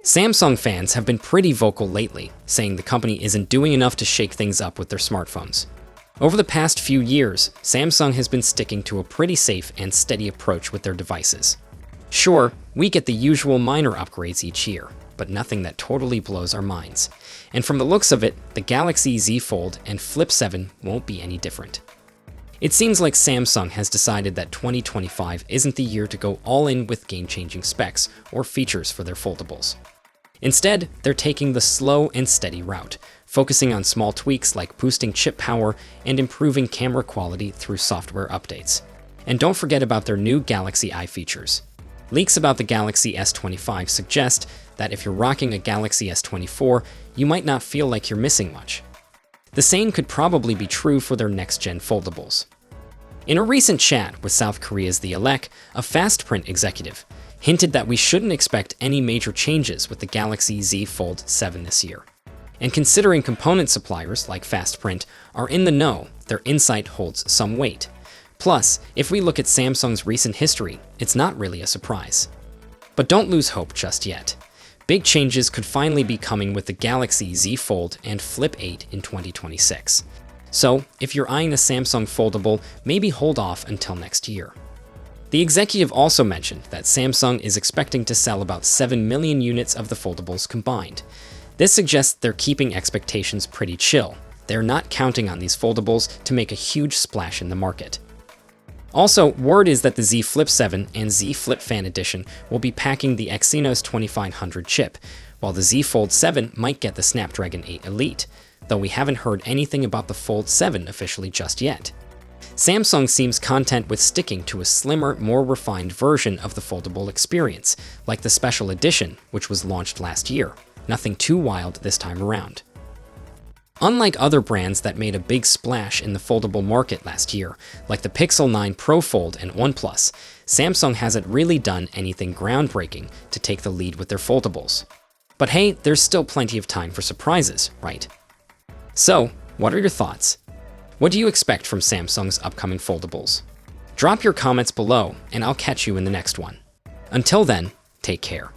Samsung fans have been pretty vocal lately, saying the company isn't doing enough to shake things up with their smartphones. Over the past few years, Samsung has been sticking to a pretty safe and steady approach with their devices. Sure, we get the usual minor upgrades each year, but nothing that totally blows our minds. And from the looks of it, the Galaxy Z Fold and Flip 7 won't be any different. It seems like Samsung has decided that 2025 isn't the year to go all in with game-changing specs or features for their foldables. Instead, they're taking the slow and steady route, focusing on small tweaks like boosting chip power and improving camera quality through software updates. And don't forget about their new Galaxy Eye features. Leaks about the Galaxy S25 suggest that if you're rocking a Galaxy S24, you might not feel like you're missing much. The same could probably be true for their next-gen foldables. In a recent chat with South Korea's The Elec, a fast print executive hinted that we shouldn't expect any major changes with the Galaxy Z Fold 7 this year. And considering component suppliers like Fast Print are in the know, their insight holds some weight. Plus, if we look at Samsung's recent history, it's not really a surprise. But don't lose hope just yet. Big changes could finally be coming with the Galaxy Z Fold and Flip 8 in 2026. So, if you're eyeing a Samsung foldable, maybe hold off until next year. The executive also mentioned that Samsung is expecting to sell about 7 million units of the foldables combined. This suggests they're keeping expectations pretty chill. They're not counting on these foldables to make a huge splash in the market. Also, word is that the Z Flip 7 and Z Flip Fan Edition will be packing the Exynos 2500 chip, while the Z Fold 7 might get the Snapdragon 8 Elite, though we haven't heard anything about the Fold 7 officially just yet. Samsung seems content with sticking to a slimmer, more refined version of the foldable experience, like the Special Edition, which was launched last year. Nothing too wild this time around. Unlike other brands that made a big splash in the foldable market last year, like the Pixel 9 Pro Fold and OnePlus, Samsung hasn't really done anything groundbreaking to take the lead with their foldables. But hey, there's still plenty of time for surprises, right? So, what are your thoughts? What do you expect from Samsung's upcoming foldables? Drop your comments below, and I'll catch you in the next one. Until then, take care.